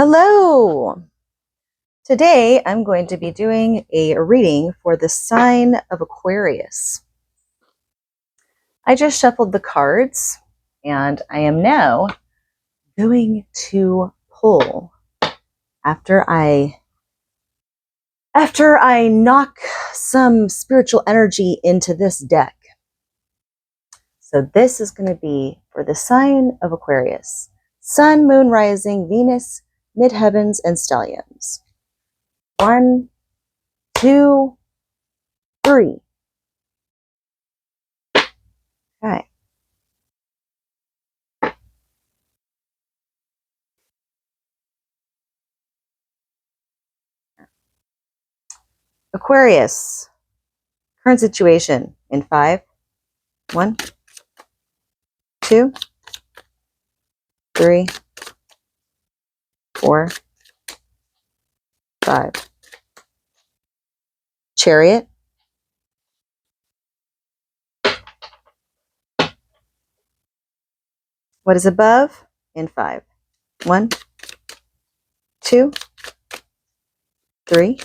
Hello! Today I'm going to be doing a reading for the sign of Aquarius. I just shuffled the cards and I am now going to pull after I knock some spiritual energy into this deck. So this is going to be for the sign of Aquarius. Sun, Moon, Rising, Venus, Midheavens, and Stelliums. 1, 2, 3. Okay. Aquarius, current situation in 5. 1, 2, 3, 4, 5. Chariot. What is above in 5? 1, 2, 3,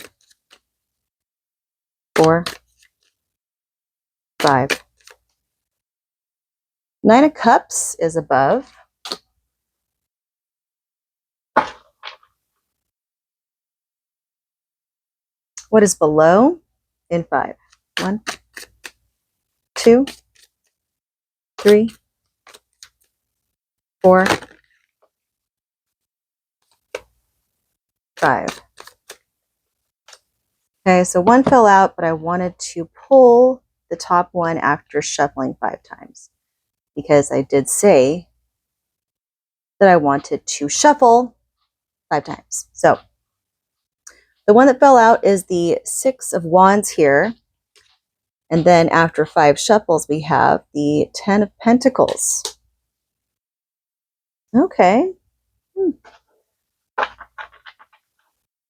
4, 5. 9 of Cups is above. What is below in 5? 1, 2, 3, 4, 5. Okay, so one fell out, but I wanted to pull the top one after shuffling 5 times because I did say that I wanted to shuffle 5 times. So the one that fell out is the 6 of Wands here. And then after 5 shuffles, we have the 10 of Pentacles. Okay. All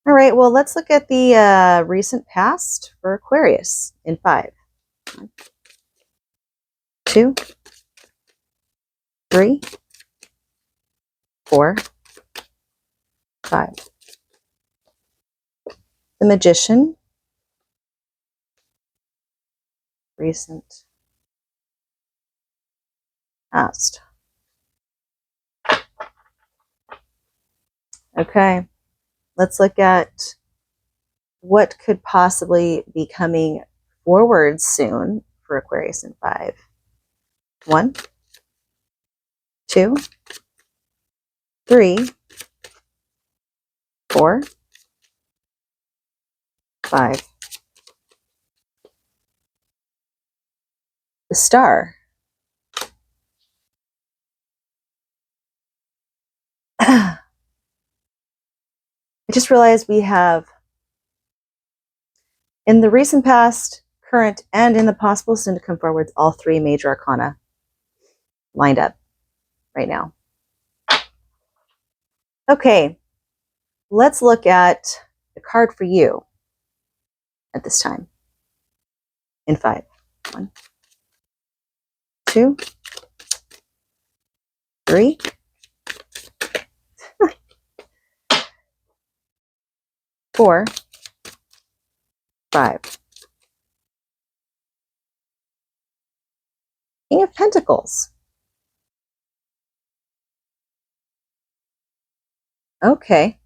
right, well, let's look at the recent past for Aquarius in 5. 1, 2, 3, 4, 5. The Magician. Recent past. Okay, let's look at what could possibly be coming forward soon for Aquarius in 5. 1, 2, 3, 4, 5. The Star. I just realized we have, in the recent past, current, and in the possible soon to come forwards, all 3 major arcana lined up right now. Okay, let's look at the card for you at this time in 5. 1, 2, 3, 4, 5. King of Pentacles. Okay.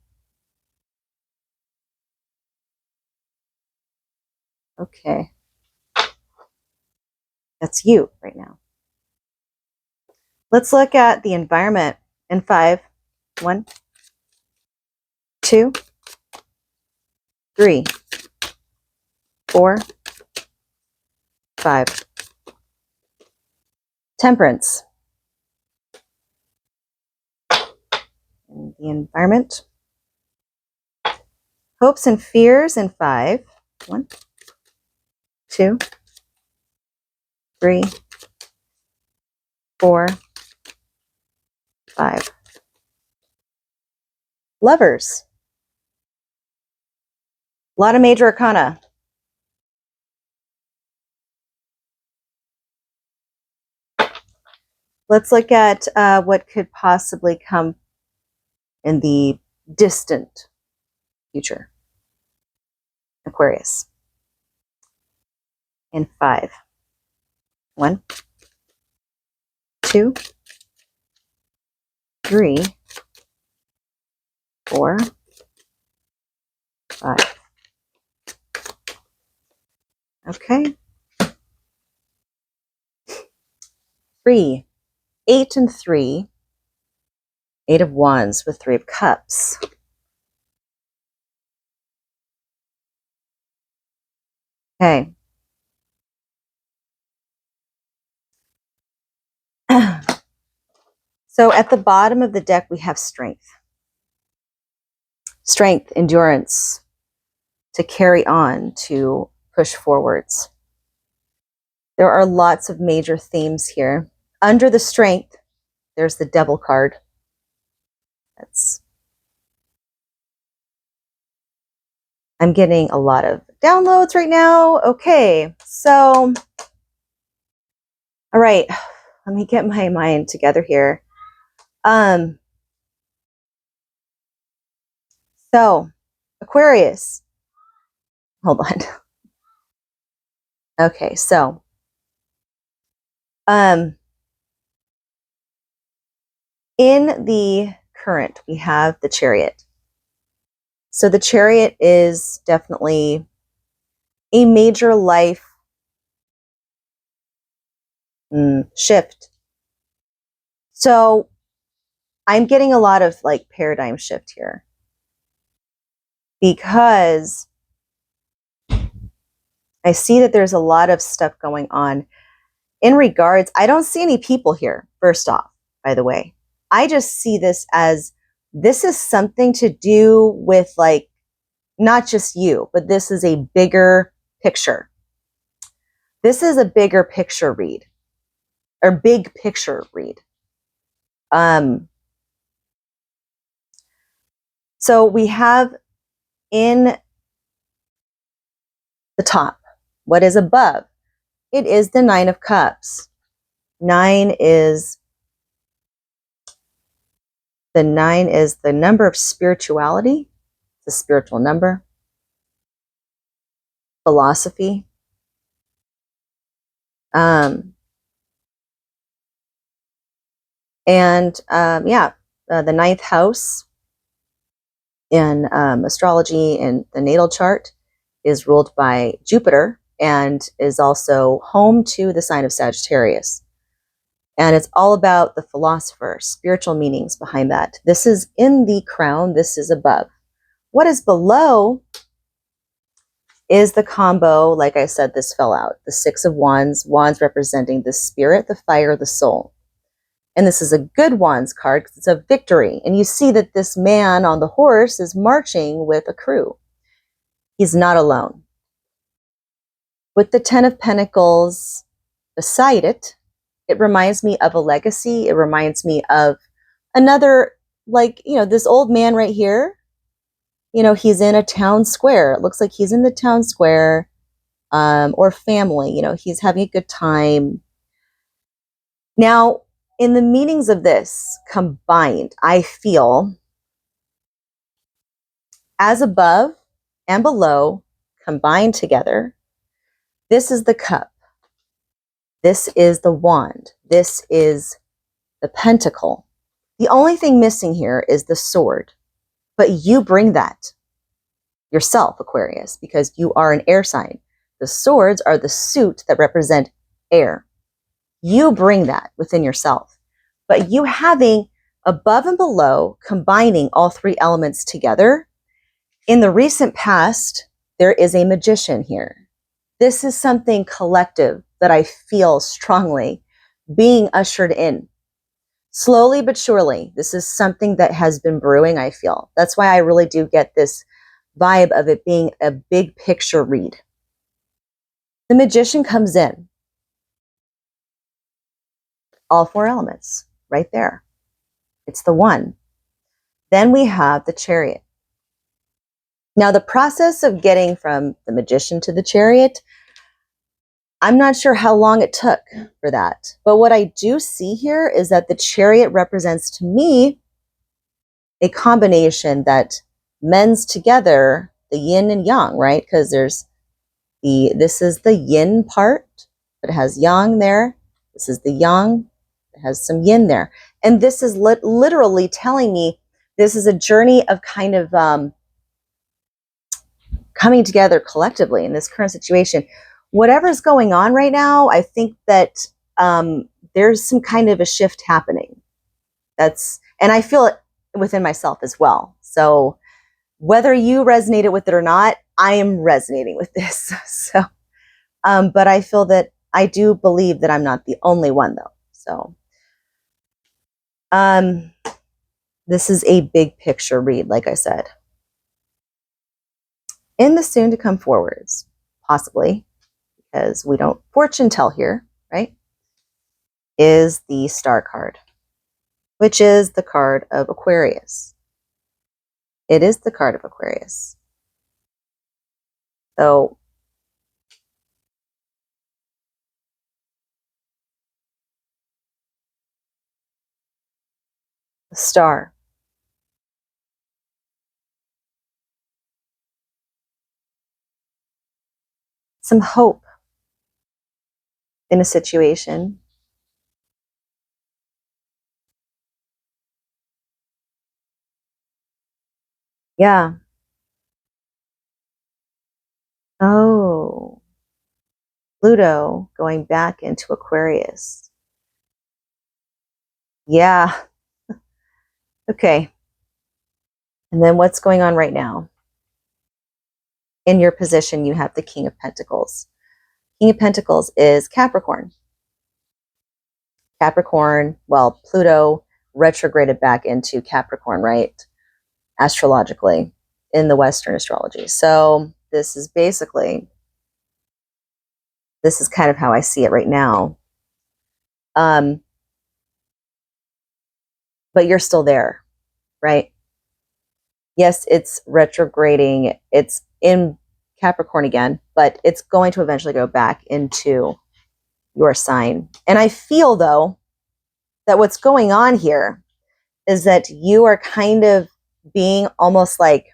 Okay. That's you right now. Let's look at the environment in 5. 1, 2, 3, 4, 5. Temperance. In the environment. Hopes and fears in 5. 1, 2, 3, 4, 5. Lovers. A lot of major arcana. Let's look at what could possibly come in the distant future. Aquarius. And 5. 1, 2, 3, 4, 5. Okay. 3, 8 and 3. 8 of Wands with 3 of Cups. Okay. So at the bottom of the deck, we have strength. Strength, endurance, to carry on, to push forwards. There are lots of major themes here. Under the strength, there's the Devil card. I'm getting a lot of downloads right now. Okay, so, all right, let me get my mind together here. So, Aquarius, hold on. Okay, so, in the current, we have the Chariot. So the Chariot is definitely a major life shift. So I'm getting a lot of like paradigm shift here, because I see that there's a lot of stuff going on in regards. I don't see any people here, first off, by the way. I just see this as, this is something to do with like, not just you, but this is a bigger picture. This is a bigger picture read, or big picture read. So we have in the top, what is above? It is the 9 of Cups. 9 is the number of spirituality. It's a spiritual number. Philosophy. The 9th house in astrology and the natal chart is ruled by Jupiter and is also home to the sign of Sagittarius. And it's all about the philosopher, spiritual meanings behind that. This is in the crown. This is above. What is below is the combo. Like I said, this fell out. The 6 of Wands, Wands representing the spirit, the fire, the soul. And this is a good Wands card because it's a victory. And you see that this man on the horse is marching with a crew. He's not alone. With the 10 of Pentacles beside it, it reminds me of a legacy. It reminds me of another, like, this old man right here, he's in a town square. It looks like he's in the town square, or family, he's having a good time. Now, in the meanings of this combined, I feel as above and below combined together, this is the cup. This is the wand. This is the pentacle. The only thing missing here is the sword. But you bring that yourself, Aquarius, because you are an air sign. The swords are the suit that represent air. You bring that within yourself. But you having above and below, combining all 3 elements together, in the recent past, there is a magician here. This is something collective that I feel strongly being ushered in. Slowly but surely, this is something that has been brewing, I feel. That's why I really do get this vibe of it being a big picture read. The magician comes in. All 4 elements right there. It's the one. Then we have the Chariot. Now, the process of getting from the magician to the Chariot, I'm not sure how long it took for that. But what I do see here is that the Chariot represents to me a combination that mends together the yin and yang, right? Because this is the yin part, but it has yang there. This is the yang, it has some yin there. And this is literally telling me this is a journey of kind of coming together collectively in this current situation. Whatever's going on right now, I think that there's some kind of a shift happening. And I feel it within myself as well. So whether you resonated with it or not, I am resonating with this. So, but I feel that I do believe that I'm not the only one though. So, this is a big picture read, like I said. In the soon to come forwards, possibly, because we don't fortune tell here, right, is the Star card, which is the card of Aquarius. It is the card of Aquarius. So, the Star. Some hope in a situation. Yeah. Oh, Pluto going back into Aquarius. Yeah. Okay. And then what's going on right now? In your position, you have the King of Pentacles. King of Pentacles is Capricorn. Capricorn, well, Pluto retrograded back into Capricorn, right? Astrologically, in the Western astrology. So this is kind of how I see it right now. But you're still there, right? Yes, it's retrograding. It's in Capricorn again, but it's going to eventually go back into your sign. And I feel, though, that what's going on here is that you are kind of being almost like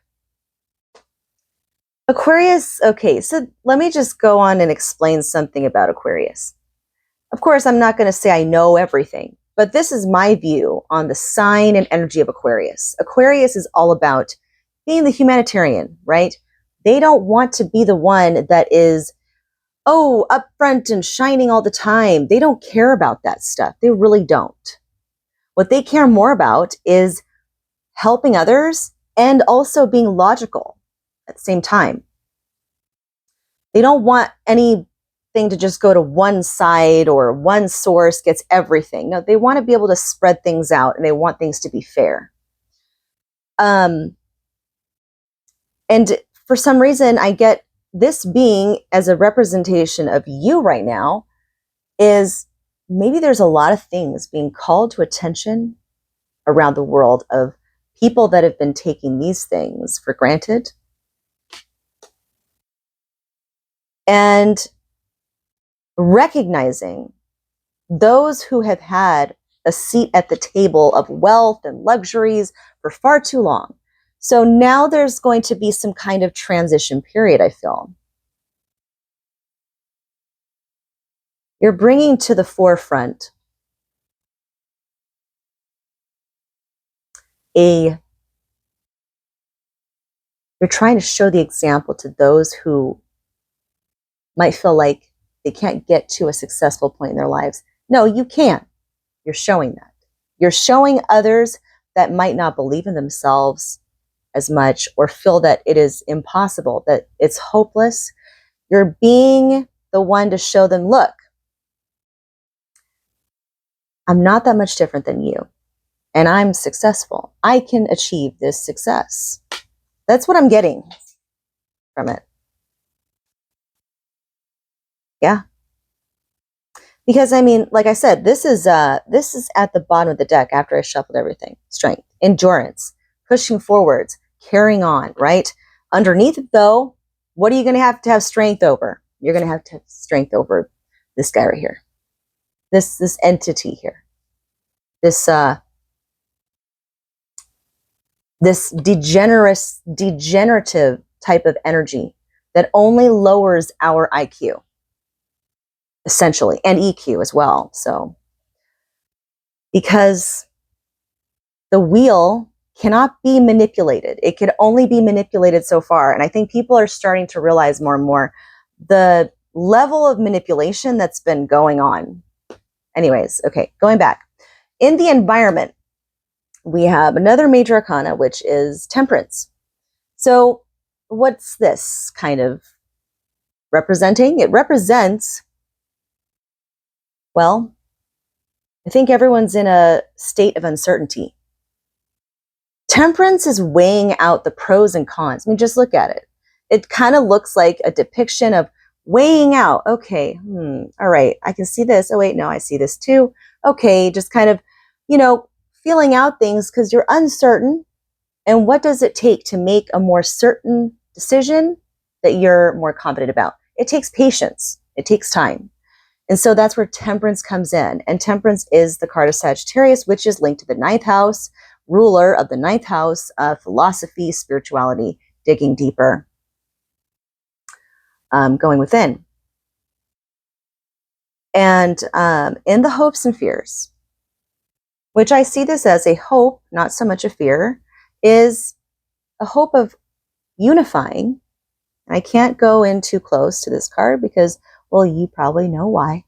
Aquarius. Okay, so let me just go on and explain something about Aquarius. Of course, I'm not going to say I know everything, but this is my view on the sign and energy of Aquarius. Aquarius is all about being the humanitarian, right? They don't want to be the one that is, upfront and shining all the time. They don't care about that stuff. They really don't. What they care more about is helping others and also being logical at the same time. They don't want anything to just go to one side or one source gets everything. No, they want to be able to spread things out and they want things to be fair. And for some reason, I get this being as a representation of you right now is maybe there's a lot of things being called to attention around the world of people that have been taking these things for granted. And recognizing those who have had a seat at the table of wealth and luxuries for far too long. So now there's going to be some kind of transition period, I feel. You're bringing to the forefront you're trying to show the example to those who might feel like they can't get to a successful point in their lives. No, you can. You're showing that. You're showing others that might not believe in themselves as much or feel that it is impossible, that it's hopeless. You're being the one to show them, look, I'm not that much different than you, and I'm successful. I can achieve this success. That's what I'm getting from it. Yeah. Because I mean, like I said, this is at the bottom of the deck after I shuffled everything. Strength, endurance, pushing forwards, carrying on, right? Underneath it though, what are you going to have strength over? You're going to have strength over this guy right here. This entity here. This this degenerative type of energy that only lowers our IQ, essentially, and EQ as well. So, because the wheel cannot be manipulated. It can only be manipulated so far. And I think people are starting to realize more and more the level of manipulation that's been going on. Anyways, okay, going back. In the environment, we have another major arcana, which is temperance. So what's this kind of representing? It represents, well, I think everyone's in a state of uncertainty. Temperance is weighing out the pros and cons. I mean, just look at it. It kind of looks like a depiction of weighing out. Okay, all right, I can see this. Oh, wait, no, I see this too. Okay, just kind of, feeling out things because you're uncertain. And what does it take to make a more certain decision that you're more confident about? It takes patience. It takes time. And so that's where temperance comes in. And temperance is the card of Sagittarius, which is linked to the 9th house, ruler of the 9th house of philosophy, spirituality, digging deeper, going within. And in the hopes and fears, which I see this as a hope, not so much a fear, is a hope of unifying. I can't go in too close to this card because, well, you probably know why.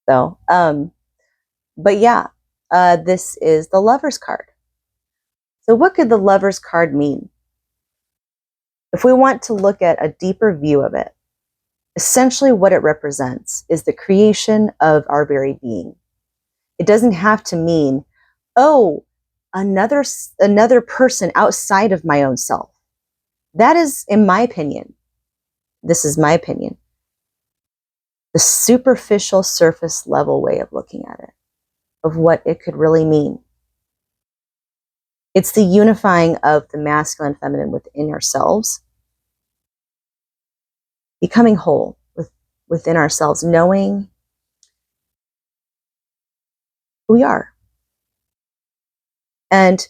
So, but yeah, this is the Lover's card. So what could the Lover's card mean? If we want to look at a deeper view of it, essentially what it represents is the creation of our very being. It doesn't have to mean, oh, another person outside of my own self. That is, in my opinion, this is my opinion, the superficial surface level way of looking at it, of what it could really mean. It's the unifying of the masculine and feminine within ourselves, becoming whole within ourselves, knowing who we are, and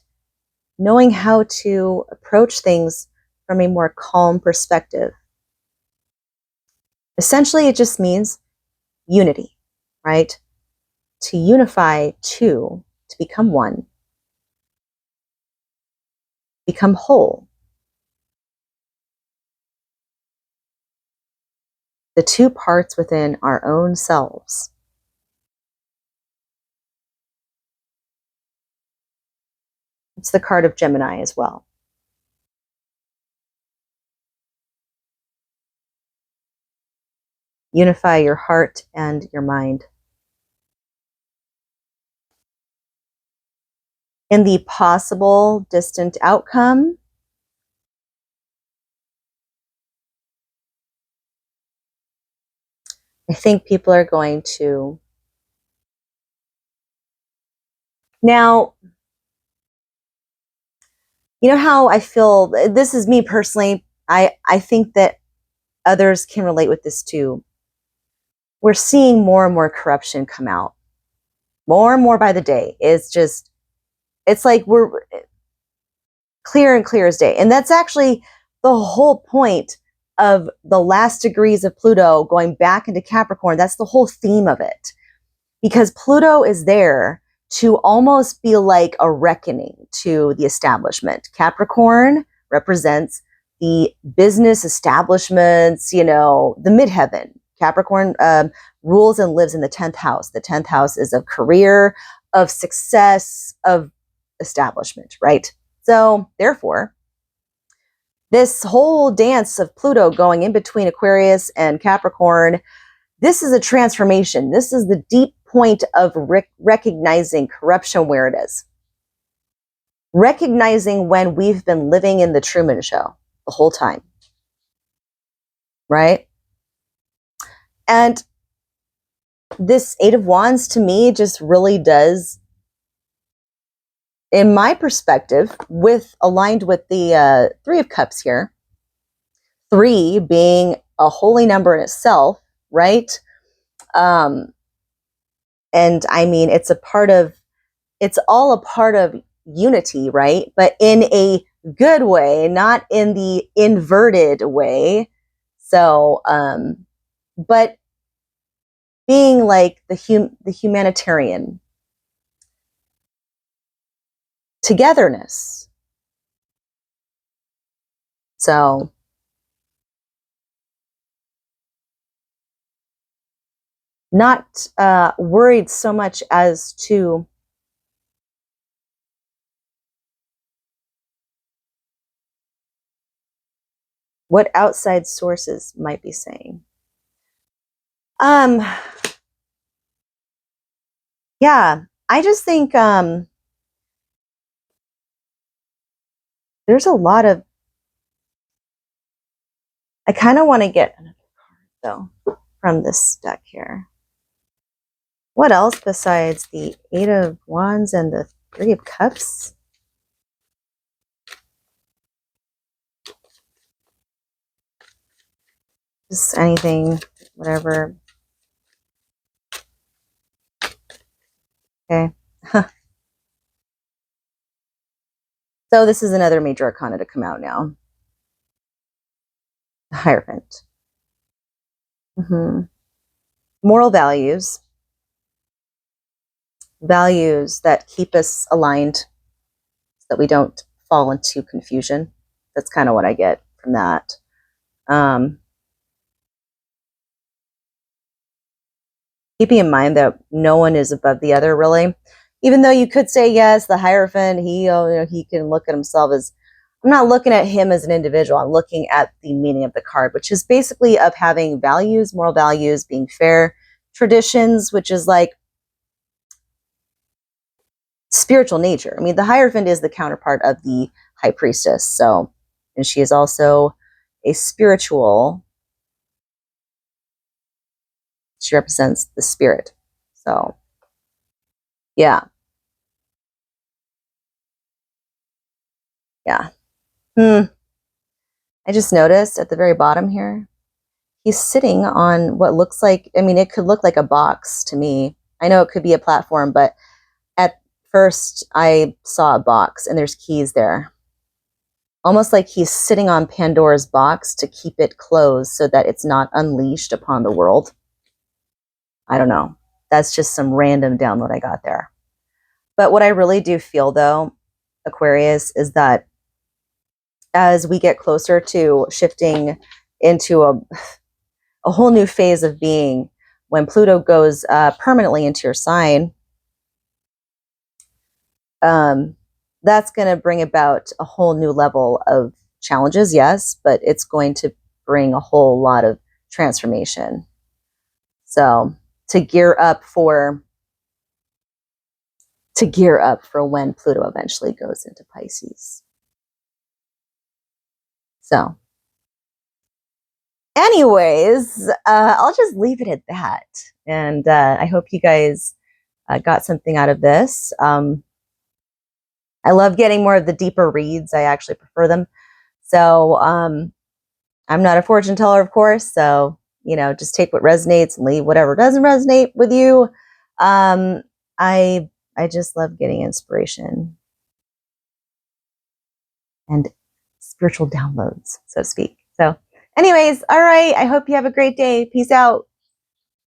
knowing how to approach things from a more calm perspective. Essentially, it just means unity, right? To unify two, to become one, become whole. The two parts within our own selves. It's the card of Gemini as well. Unify your heart and your mind. In the possible distant outcome, I think people are going to... Now, you know how I feel, this is me personally, I think that others can relate with this too. We're seeing more and more corruption come out. More and more by the day. It's like we're clear and clear as day. And that's actually the whole point of the last degrees of Pluto going back into Capricorn. That's the whole theme of it. Because Pluto is there to almost be like a reckoning to the establishment. Capricorn represents the business establishments, the midheaven. Capricorn rules and lives in the 10th house. The 10th house is of career, of success, of establishment, right? So therefore, this whole dance of Pluto going in between Aquarius and Capricorn, this is a transformation. This is the deep point of recognizing corruption where it is. Recognizing when we've been living in the Truman Show the whole time. Right? And this Eight of Wands to me just really does, in my perspective, aligned with the Three of Cups here. 3 being a holy number in itself, right? And I mean, it's all a part of unity, right? But in a good way, not in the inverted way. So, but being like the humanitarian togetherness. So, not worried so much as to what outside sources might be saying. Yeah, I just think there's a lot of, I kind of want to get another card though from this deck here. What else besides the Eight of Wands and the Three of Cups? Just anything, whatever. Okay. So this is another major arcana to come out now. The Hierophant. Moral values. Values that keep us aligned so that we don't fall into confusion. That's kind of what I get from that. Keeping in mind that no one is above the other, really. Even though you could say, yes, the Hierophant, he can look at himself as, I'm not looking at him as an individual. I'm looking at the meaning of the card, which is basically of having values, moral values, being fair, traditions, which is like spiritual nature. I mean, the Hierophant is the counterpart of the High Priestess. So, and she is also a spiritual, she represents the spirit. So, yeah. Yeah. I just noticed at the very bottom here, he's sitting on what looks like, I mean, it could look like a box to me. I know it could be a platform, but at first I saw a box and there's keys there. Almost like he's sitting on Pandora's box to keep it closed so that it's not unleashed upon the world. I don't know. That's just some random download I got there. But what I really do feel, though, Aquarius, is that as we get closer to shifting into a whole new phase of being, when Pluto goes permanently into your sign, that's going to bring about a whole new level of challenges, yes, but it's going to bring a whole lot of transformation. So to gear up for when Pluto eventually goes into Pisces. So anyways, I'll just leave it at that. And I hope you guys got something out of this. I love getting more of the deeper reads. I actually prefer them. So I'm not a fortune teller, of course. So, just take what resonates and leave whatever doesn't resonate with you. I just love getting inspiration and spiritual downloads, so to speak. So anyways, all right. I hope you have a great day. Peace out.